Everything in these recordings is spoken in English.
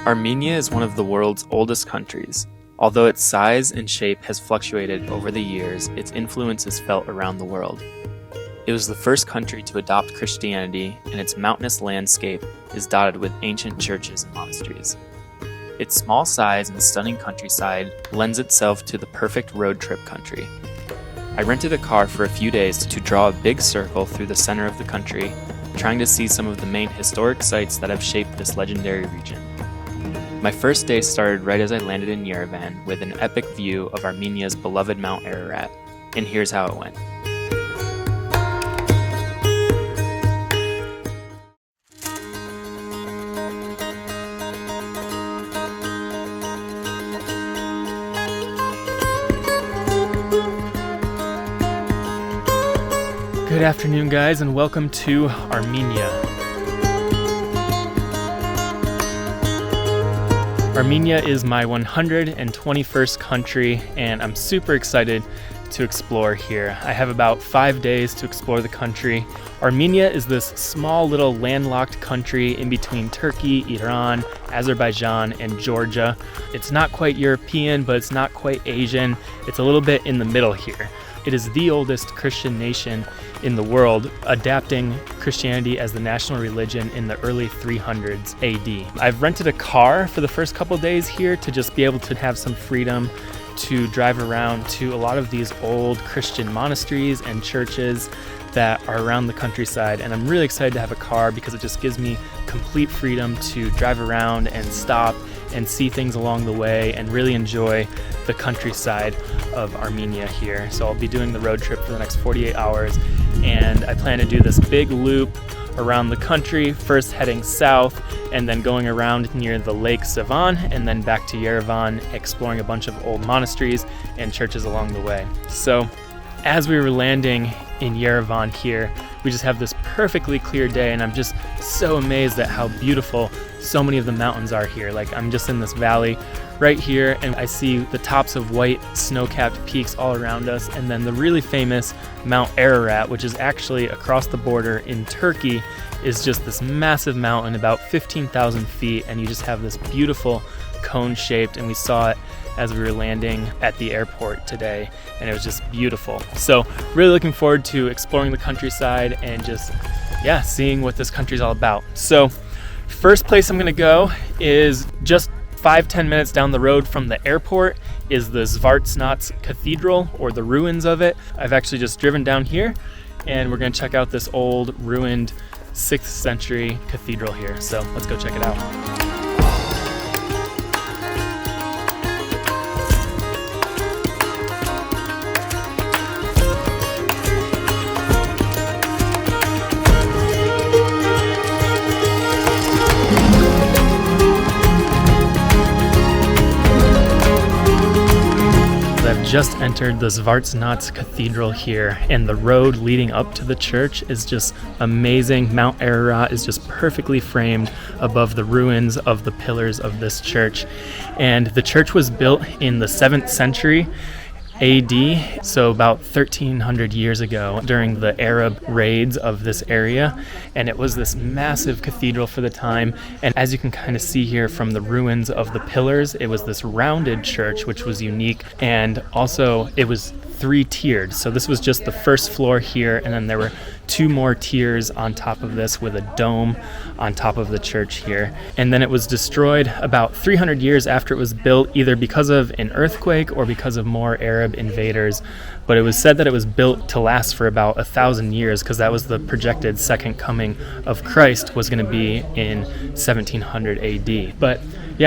Armenia is one of the world's oldest countries. Although its size and shape has fluctuated over the years, its influence is felt around the world. It was the first country to adopt Christianity, and its mountainous landscape is dotted with ancient churches and monasteries. Its small size and stunning countryside lends itself to the perfect road trip country. I rented a car for a few days to draw a big circle through the center of the country, trying to see some of the main historic sites that have shaped this legendary region. My first day started right as I landed in Yerevan with an epic view of Armenia's beloved Mount Ararat, and here's how it went. Good afternoon, guys, and welcome to Armenia. Armenia is my 121st country, and I'm super excited to explore here. I have about 5 days to explore the country. Armenia is this small little landlocked country in between Turkey, Iran, Azerbaijan, and Georgia. It's not quite European, but it's not quite Asian. It's a little bit in the middle here. It is the oldest Christian nation in the world, adapting Christianity as the national religion in the early 300s AD. I've rented a car for the first couple days here to just be able to have some freedom to drive around to a lot of these old Christian monasteries and churches that are around the countryside, and I'm really excited to have a car because it just gives me complete freedom to drive around and stop and see things along the way and really enjoy the countryside of Armenia here. So I'll be doing the road trip for the next 48 hours, and I plan to do this big loop around the country, first heading south and then going around near the lake Sevan and then back to Yerevan, exploring a bunch of old monasteries and churches along the way. So as we were landing in Yerevan here, we just have this perfectly clear day, and I'm just so amazed at how beautiful so many of the mountains are here. Like, I'm just in this valley right here, and I see the tops of white snow-capped peaks all around us, and then the really famous Mount Ararat, which is actually across the border in Turkey, is just this massive mountain, about 15,000 feet, and you just have this beautiful cone-shaped, and we saw it as we were landing at the airport today, and it was just beautiful. So really looking forward to exploring the countryside and just, seeing what this country's all about. So first place I'm gonna go is just 5-10 minutes down the road from the airport is the Svartsnats Cathedral, or the ruins of it. I've actually just driven down here, and we're gonna check out this old ruined 6th century cathedral here. So let's go check it out. Just entered the Svartsnats Cathedral here, and the road leading up to the church is just amazing. Mount Ararat is just perfectly framed above the ruins of the pillars of this church, and the church was built in the 7th century AD, so about 1300 years ago during the Arab raids of this area, and it was this massive cathedral for the time. And as you can kind of see here from the ruins of the pillars, it was this rounded church, which was unique, and also it was 3-tiered. So this was just the first floor here, and then there were 2 more tiers on top of this with a dome on top of the church here. And then it was destroyed about 300 years after it was built, either because of an earthquake or because of more Arab invaders. But it was said that it was built to last for about 1,000 years, because that was the projected second coming of Christ was going to be in 1700 AD. But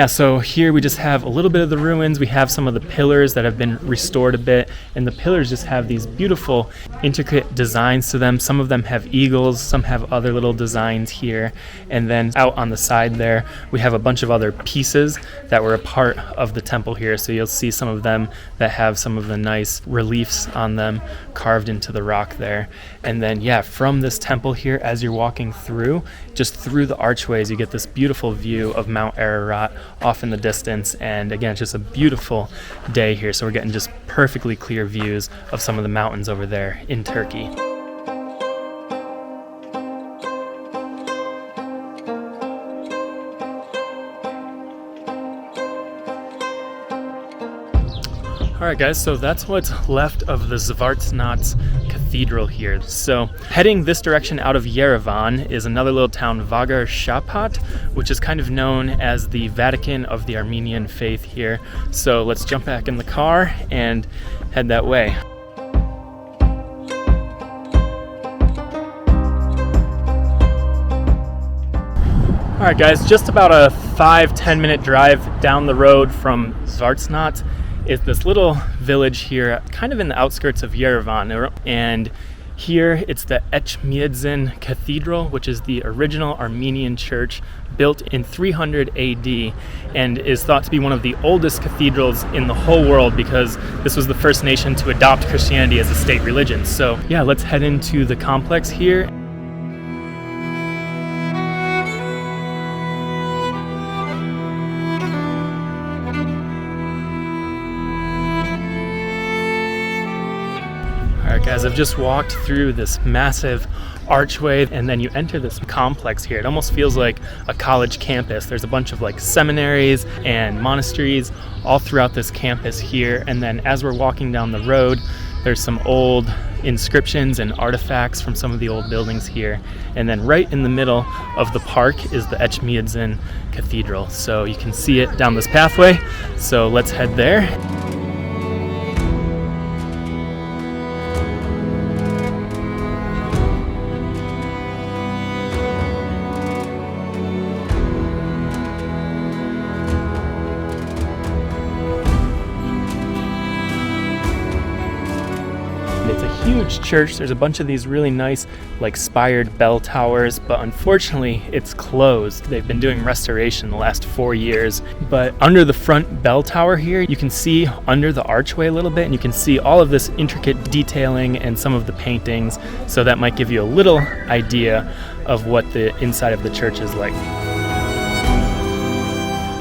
so here we just have a little bit of the ruins. We have some of the pillars that have been restored a bit, and the pillars just have these beautiful, intricate designs to them. Some of them have eagles, some have other little designs here. And then out on the side there, we have a bunch of other pieces that were a part of the temple here. So you'll see some of them that have some of the nice reliefs on them carved into the rock there. And then, from this temple here, as you're walking through, just through the archways, you get this beautiful view of Mount Ararat off in the distance. And again, it's just a beautiful day here. So we're getting just perfectly clear views of some of the mountains over there in Turkey. Alright guys, so that's what's left of the Zvartnots Cathedral here. So heading this direction out of Yerevan is another little town, Vagar Shapat, which is kind of known as the Vatican of the Armenian faith here. So let's jump back in the car and head that way. Alright guys, just about a 5-10 minute drive down the road from Zvartnots is this little village here, kind of in the outskirts of Yerevan. And here it's the Etchmidet Cathedral, which is the original Armenian church built in 300 AD and is thought to be one of the oldest cathedrals in the whole world because this was the first nation to adopt Christianity as a state religion. So yeah, let's head into the complex here. Alright guys, I've just walked through this massive archway and then you enter this complex here. It almost feels like a college campus. There's a bunch of like seminaries and monasteries all throughout this campus here, and then as we're walking down the road there's some old inscriptions and artifacts from some of the old buildings here, and then right in the middle of the park is the Etchmidet Cathedral. So you can see it down this pathway, so let's head there. It's a huge church. There's a bunch of these really nice like spired bell towers, but unfortunately it's closed. They've been doing restoration the last 4 years. But under the front bell tower here, you can see under the archway a little bit, and you can see all of this intricate detailing and some of the paintings. So that might give you a little idea of what the inside of the church is like.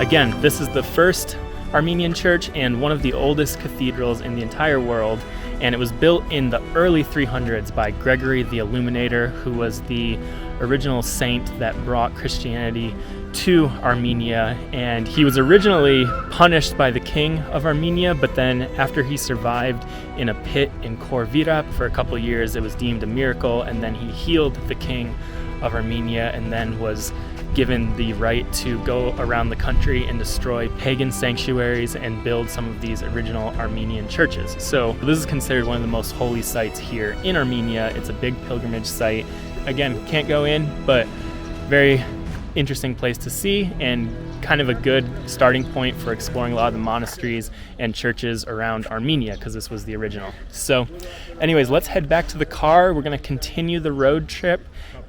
Again, this is the first Armenian church and one of the oldest cathedrals in the entire world. And it was built in the early 300s by Gregory the Illuminator, who was the original saint that brought Christianity to Armenia. And he was originally punished by the king of Armenia, but then after he survived in a pit in Khor-Virap for a couple years, it was deemed a miracle, and then he healed the king of Armenia and then was given the right to go around the country and destroy pagan sanctuaries and build some of these original Armenian churches. So this is considered one of the most holy sites here in Armenia. It's a big pilgrimage site. Again, can't go in, but very interesting place to see and kind of a good starting point for exploring a lot of the monasteries and churches around Armenia, because this was the original. So anyways, let's head back to the car. We're going to continue the road trip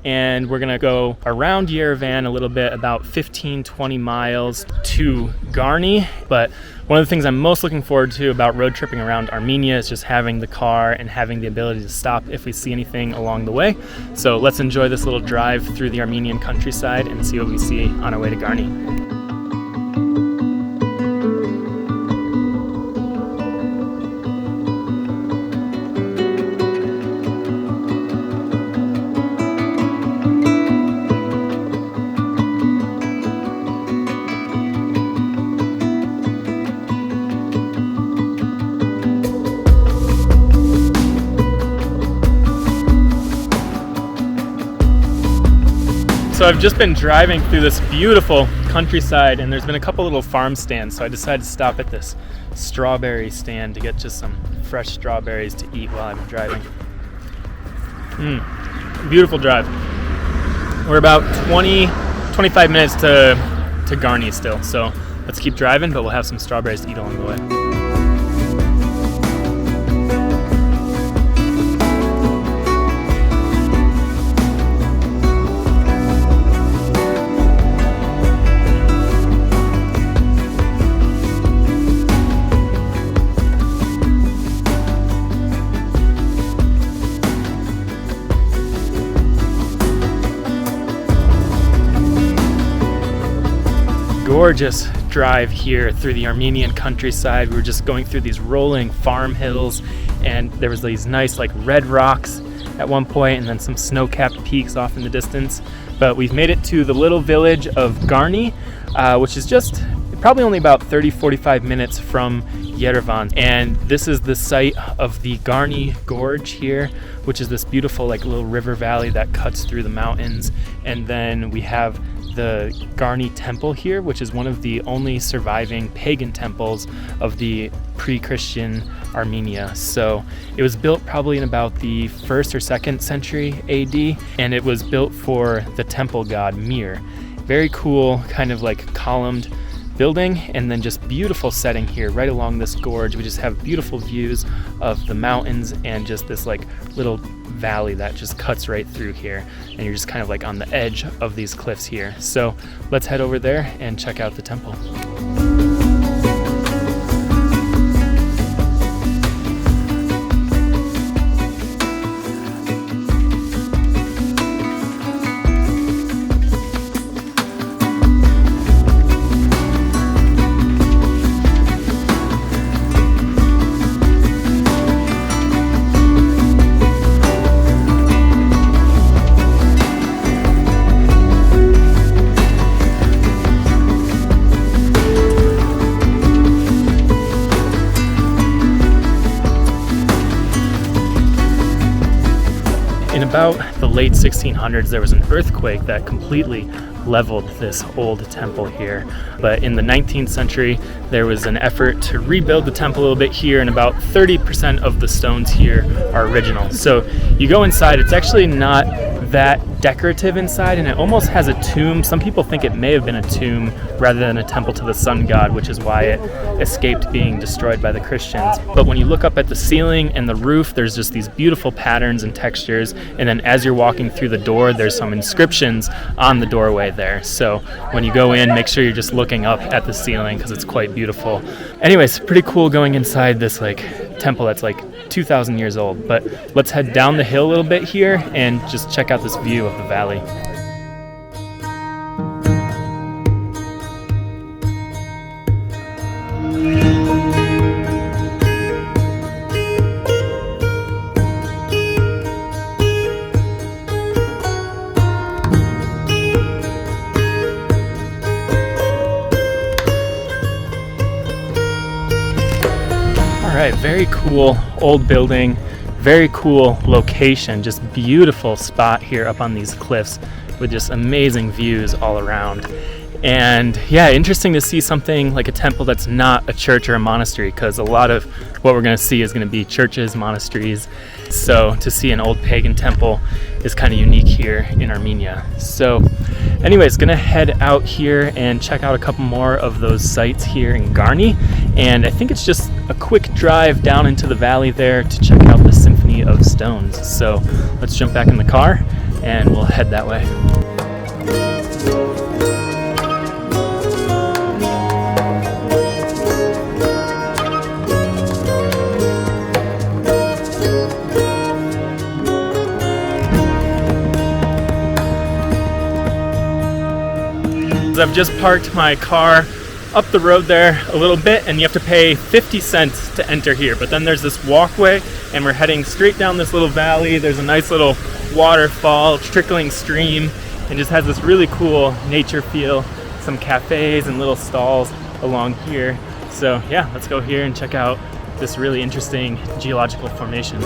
and we're going to go around Yerevan a little bit, about 15-20 miles to Garni. But one of the things I'm most looking forward to about road tripping around Armenia is just having the car and having the ability to stop if we see anything along the way. So let's enjoy this little drive through the Armenian countryside and see what we see on our way to Garni. So I've just been driving through this beautiful countryside, and there's been a couple little farm stands, so I decided to stop at this strawberry stand to get just some fresh strawberries to eat while I'm driving. Beautiful drive. We're about 25 minutes to Garni still, so let's keep driving, but we'll have some strawberries to eat along the way. Gorgeous drive here through the Armenian countryside. We were just going through these rolling farm hills, and there was these nice like red rocks at one point and then some snow-capped peaks off in the distance. But we've made it to the little village of Garni, which is just probably only about 30-45 minutes from Yerevan. And this is the site of the Garni Gorge here, which is this beautiful like little river valley that cuts through the mountains. And then we have the Garni Temple here, which is one of the only surviving pagan temples of the pre-Christian Armenia. So it was built probably in about the 1st or 2nd century AD, and it was built for the temple god Mir. Very cool, kind of like columned building, and then just beautiful setting here right along this gorge. We just have beautiful views of the mountains and just this like little valley that just cuts right through here, and you're just kind of like on the edge of these cliffs here. So let's head over there and check out the temple. In about the late 1600s, there was an earthquake that completely leveled this old temple here. But in the 19th century, there was an effort to rebuild the temple a little bit here, and about 30% of the stones here are original. So you go inside, it's actually not that decorative inside, and it almost has a tomb. Some people think it may have been a tomb rather than a temple to the sun god, which is why it escaped being destroyed by the Christians. But when you look up at the ceiling and the roof, there's just these beautiful patterns and textures, and then as you're walking through the door, there's some inscriptions on the doorway there. So when you go in, make sure you're just looking up at the ceiling because it's quite beautiful. Anyways, pretty cool going inside this like temple that's like 2,000 years old. But let's head down the hill a little bit here and just check out this view of the valley. All right, very cool old building, very cool location, just beautiful spot here up on these cliffs with just amazing views all around. And yeah, interesting to see something like a temple that's not a church or a monastery, because a lot of what we're going to see is going to be churches, monasteries. So to see an old pagan temple is kind of unique here in Armenia. So anyways, gonna head out here and check out a couple more of those sites here in Garni. And I think it's just a quick drive down into the valley there to check out the Symphony of Stones. So let's jump back in the car and we'll head that way. I've just parked my car up the road there a little bit, and you have to pay 50 cents to enter here. But then there's this walkway, and we're heading straight down this little valley. There's a nice little waterfall, trickling stream, and just has this really cool nature feel. Some cafes and little stalls along here. So yeah, let's go here and check out this really interesting geological formation.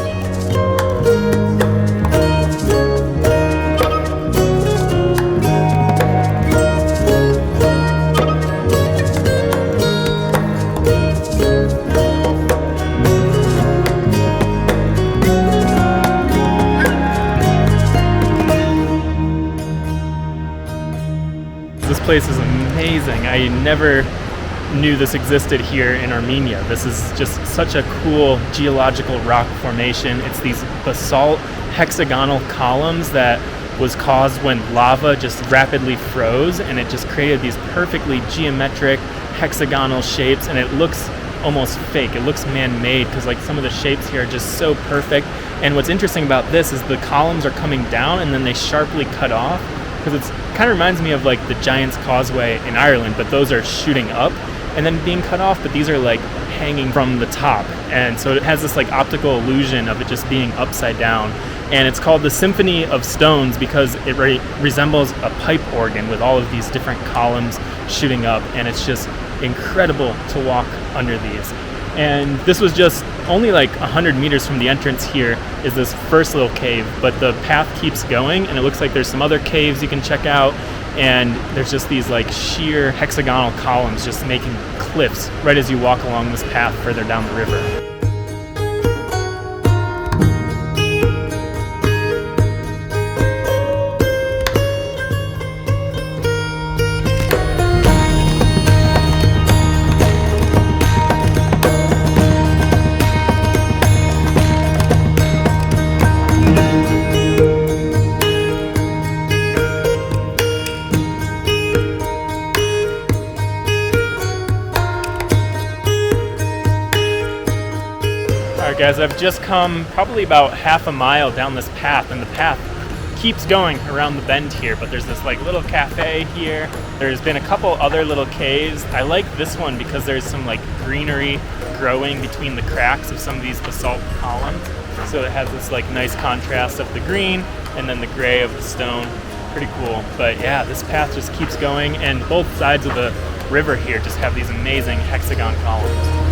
This place is amazing. I never knew this existed here in Armenia. This is just such a cool geological rock formation. It's these basalt hexagonal columns that was caused when lava just rapidly froze, and it just created these perfectly geometric hexagonal shapes, and it looks almost fake. It looks man-made because like some of the shapes here are just so perfect. And what's interesting about this is the columns are coming down and then they sharply cut off, because it's kind of reminds me of like the Giant's Causeway in Ireland, but those are shooting up and then being cut off, but these are like hanging from the top. And so it has this like optical illusion of it just being upside down. And it's called the Symphony of Stones because it resembles a pipe organ with all of these different columns shooting up, and it's just incredible to walk under these. And this was just only like 100 meters from the entrance here is this first little cave, but the path keeps going and it looks like there's some other caves you can check out, and there's just these like sheer hexagonal columns just making cliffs right as you walk along this path further down the river. Alright guys, I've just come probably about half a mile down this path, and the path keeps going around the bend here, but there's this like little cafe here. There's been a couple other little caves. I like this one because there's some like greenery growing between the cracks of some of these basalt columns. So it has this like nice contrast of the green and then the gray of the stone. Pretty cool. But yeah, this path just keeps going, and both sides of the river here just have these amazing hexagon columns.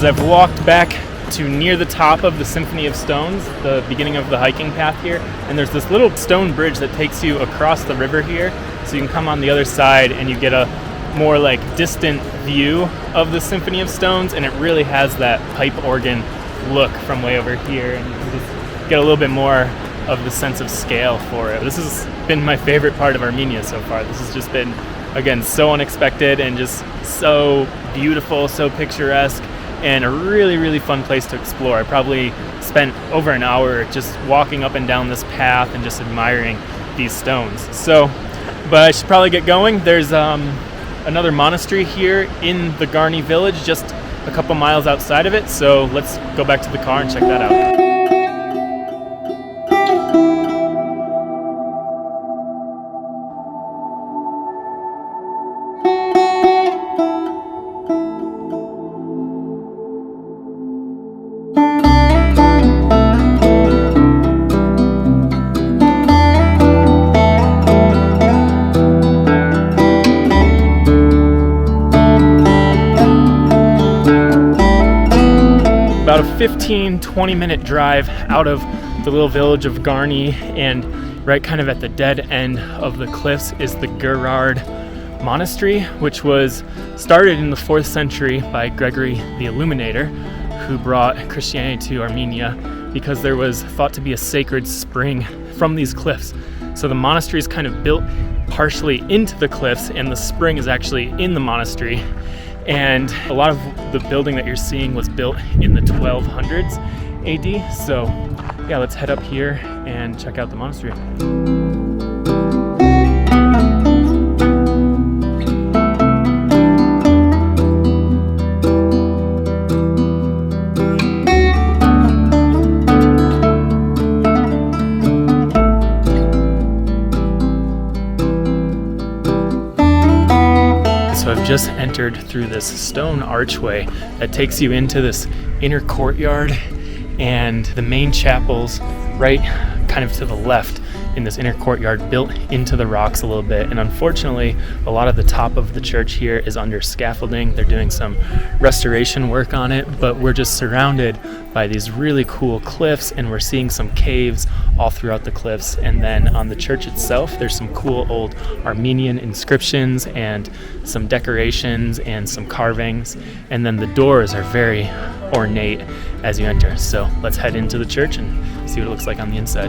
I've walked back to near the top of the Symphony of Stones, the beginning of the hiking path here, and there's this little stone bridge that takes you across the river here, so you can come on the other side and you get a more like distant view of the Symphony of Stones, and it really has that pipe organ look from way over here, and you can just get a little bit more of the sense of scale for it. This has been my favorite part of Armenia so far. This has just been, again, so unexpected and just so beautiful, so picturesque, and a really, really fun place to explore. I probably spent over an hour just walking up and down this path and just admiring these stones. So, but I should probably get going. There's another monastery here in the Garni village, just a couple miles outside of it. So let's go back to the car and check that out. About a 15-20 minute drive out of the little village of Garni, and right kind of at the dead end of the cliffs is the Gerard Monastery, which was started in the 4th century by Gregory the Illuminator, who brought Christianity to Armenia because there was thought to be a sacred spring from these cliffs. So the monastery is kind of built partially into the cliffs, and the spring is actually in the monastery. And a lot of the building that you're seeing was built in the 1200s AD. So yeah, let's head up here and check out the monastery. So I've just entered through this stone archway that takes you into this inner courtyard, and the main chapel's right kind of to the left in this inner courtyard, built into the rocks a little bit. And unfortunately, a lot of the top of the church here is under scaffolding. They're doing some restoration work on it, but we're just surrounded by these really cool cliffs, and we're seeing some caves all throughout the cliffs. And then on the church itself, there's some cool old Armenian inscriptions and some decorations and some carvings. And then the doors are very ornate as you enter. So let's head into the church and see what it looks like on the inside.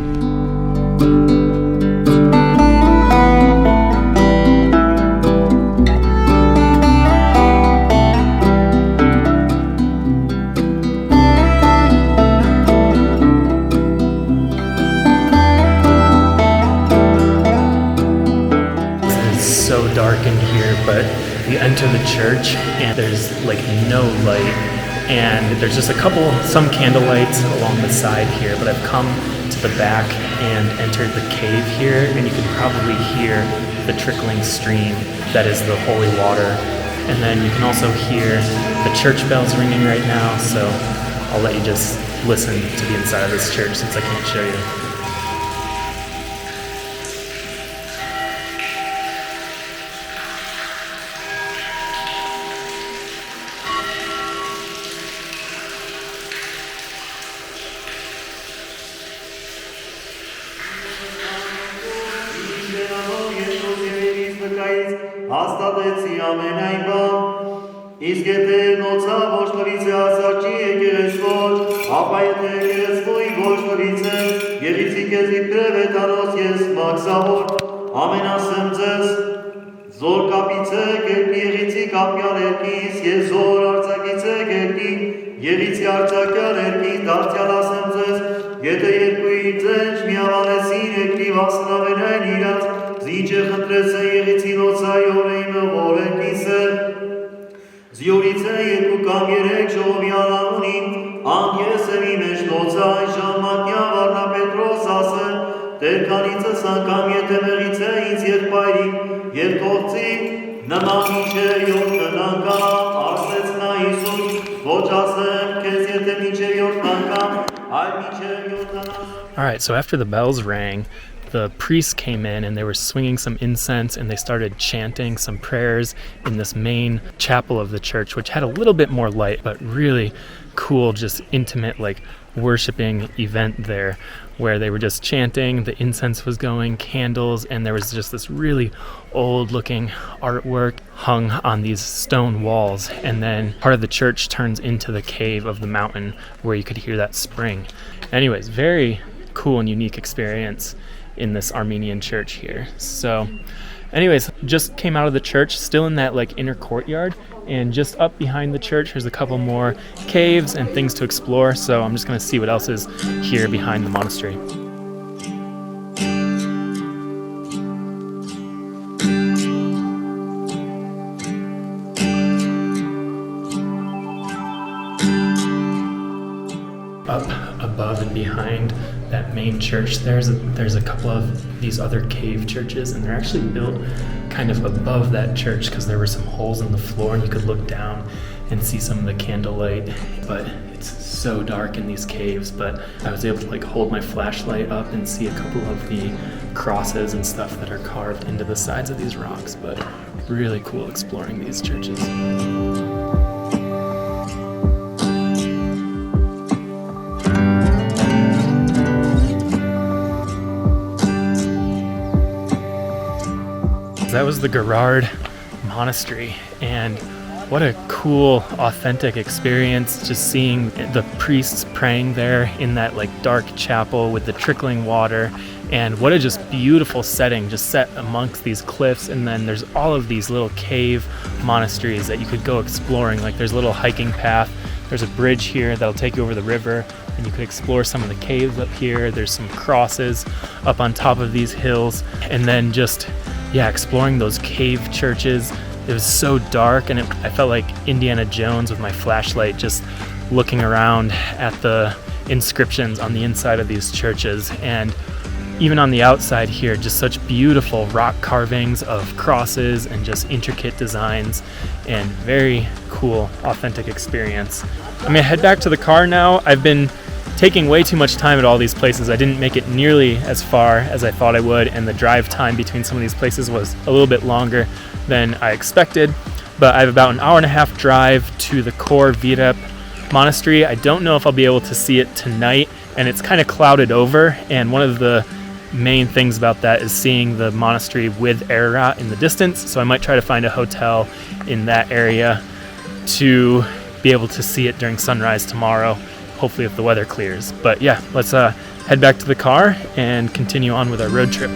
So dark in here, but you enter the church and there's like no light and there's just some candle lights along the side here, but I've come to the back and entered the cave here, and you can probably hear the trickling stream that is the holy water. And then you can also hear the church bells ringing right now, so I'll let you just listen to the inside of this church since I can't show you. Հաստատեցի ամենայն բան, իսկ եթե նոցա ոչ տվից է ասարջի եկերեսվոր, ապա եթե եկերեսվոյի ոչ տվից է, եղիցի կեզի պրև է տանոց ես մաքսավոր, ամենասեմ ձեզ, զոր կապից է գերպի եղիցի կապյալ երկիս, ես զոր արձակից է գերպի, եղիցի արձակյալ երկիս, դարձյալ ասեմ ձեզ, եթե երկուի ձենջ միավանեսին երկրի վասնավենայն իրաց, Զիջը խնդրեց է եղիցի նոցայի օրեիմը որեկիս է, զյորից է երկու կամ երեք ժողովի անանունին, անք ես եմ ի մեջ նոցայ, ժամատնյա վարնապետրոս ասը, տերկանիցս անգամ եթե մեղից է ինձ եղբայրի, և թողցի նման միջև յորդն անգամ, ասեց նա Հիսուս, ոչ ասեմ կեզ եթե միջև յորդն անգամ, այլ միջև յորդն անգամ. Alright, so after the bells rang, the priests came in and they were swinging some incense and they started chanting some prayers in this main chapel of the church, which had a little bit more light, but really cool, just intimate, like worshiping event there where they were just chanting, the incense was going, candles, and there was just this really old looking artwork hung on these stone walls. And then part of the church turns into the cave of the mountain where you could hear that spring. Anyways, very cool and unique experience in this Armenian church here. So anyways, just came out of the church, still in that like inner courtyard, and just up behind the church there's a couple more caves and things to explore, so I'm just going to see what else is here behind the monastery. Up above and behind that main church there's a couple of these other cave churches, and they're actually built kind of above that church because there were some holes in the floor and you could look down and see some of the candlelight, but it's so dark in these caves. But I was able to like hold my flashlight up and see a couple of the crosses and stuff that are carved into the sides of these rocks. But really cool exploring these churches. That was the Gerard Monastery, and what a cool, authentic experience just seeing the priests praying there in that like dark chapel with the trickling water, and what a just beautiful setting, just set amongst these cliffs. And then there's all of these little cave monasteries that you could go exploring, like there's a little hiking path, there's a bridge here that'll take you over the river, and you could explore some of the caves up here. There's some crosses up on top of these hills, and then just exploring those cave churches. It was so dark, and I felt like Indiana Jones with my flashlight, just looking around at the inscriptions on the inside of these churches. And even on the outside here, just such beautiful rock carvings of crosses and just intricate designs, and very cool, authentic experience. I'm gonna head back to the car now. I've been taking way too much time at all these places. I didn't make it nearly as far as I thought I would, and the drive time between some of these places was a little bit longer than I expected. But I have about an hour and a half drive to the core Yerevan monastery. I don't know if I'll be able to see it tonight, and it's kind of clouded over, and one of the main things about that is seeing the monastery with Ararat in the distance, so I might try to find a hotel in that area to be able to see it during sunrise tomorrow, hopefully if the weather clears. But yeah, let's head back to the car and continue on with our road trip.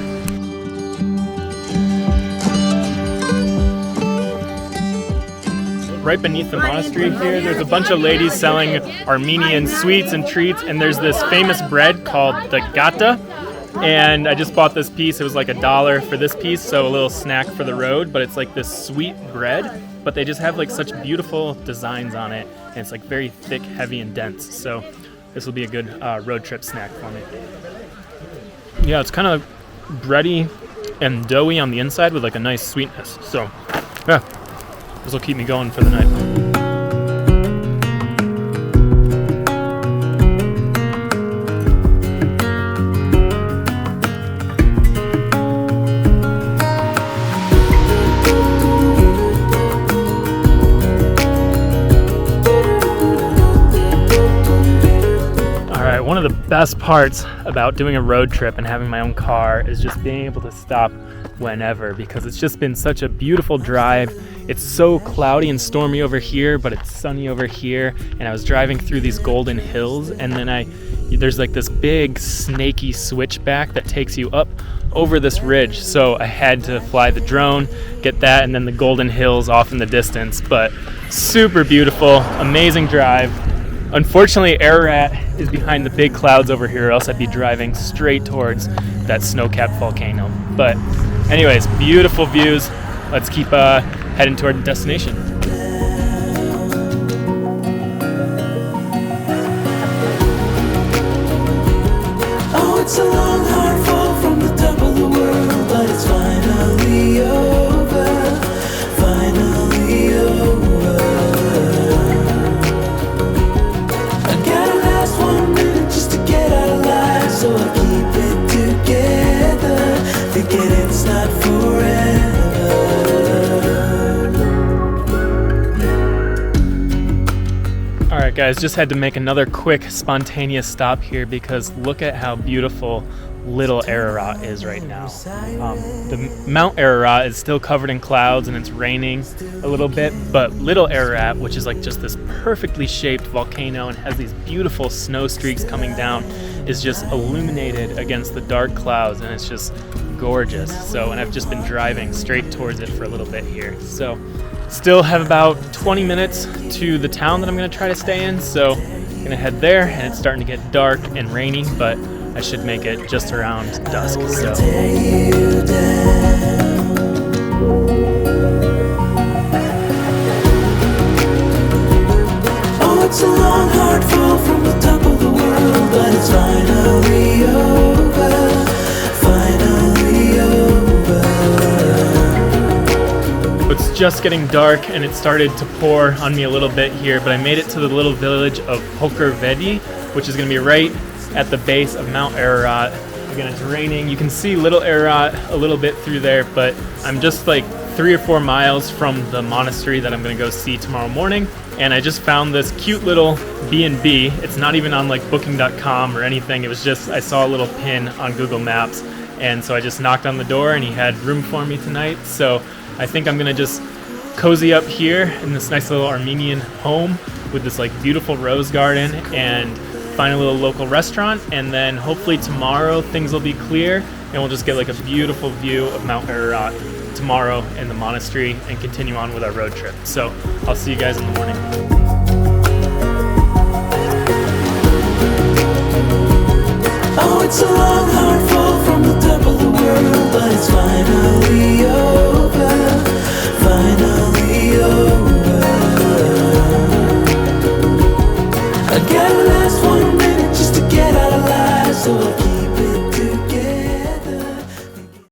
Right beneath the monastery here, there's a bunch of ladies selling Armenian sweets and treats, and there's this famous bread called the gata, and I just bought this piece. It was like $1 for this piece, so a little snack for the road, but it's like this sweet bread, but they just have like such beautiful designs on it, and it's like very thick, heavy, and dense. So this will be a good road trip snack for me. Yeah, it's kind of bready and doughy on the inside with like a nice sweetness. So yeah, this will keep me going for the night. One of the best parts about doing a road trip and having my own car is just being able to stop whenever, because it's just been such a beautiful drive. It's so cloudy and stormy over here, but it's sunny over here, and I was driving through these golden hills, and then there's like this big snaky switchback that takes you up over this ridge, so I had to fly the drone, get that, and then the golden hills off in the distance. But super beautiful, amazing drive. Unfortunately, Ararat is behind the big clouds over here, or else I'd be driving straight towards that snow-capped volcano. But anyways, beautiful views. Let's keep heading toward the destination. Oh, it's a long, hard fall from the top of the world, but it's finally over, finally over. So I keep it together, thinking it's not forever. Alright guys, just had to make another quick spontaneous stop here because look at how beautiful Little Ararat is right now. The Mount Ararat is still covered in clouds and it's raining a little bit, but Little Ararat, which is like just this perfectly shaped volcano and has these beautiful snow streaks coming down, is just illuminated against the dark clouds, and it's just gorgeous. So, and I've just been driving straight towards it for a little bit here. So still have about 20 minutes to the town that I'm going to try to stay in, so I'm going to head there, and it's starting to get dark and rainy, but I should make it just around dusk. So oh, it's a long, hard fall from the top of the world, but it's finally over, finally over. it's just getting dark, and it started to pour on me a little bit here, but I made it to the little village of Pokervedi, which is going to be right at the base of Mount Ararat. Again, it's raining. You can see Little Ararat a little bit through there, but I'm just like 3 or 4 miles from the monastery that I'm going to go see tomorrow morning. And I just found this cute little B&B. It's not even on like booking.com or anything. It was just, I saw a little pin on Google Maps, and so I just knocked on the door and he had room for me tonight. So I think I'm going to just cozy up here in this nice little Armenian home with this like beautiful rose garden and find a little local restaurant, and then hopefully tomorrow things will be clear and we'll just get like a beautiful view of Mount Ararat tomorrow in the monastery and continue on with our road trip. So I'll see you guys in the morning. Oh, it's a long, hard fall from the top of the world, but it's finally over.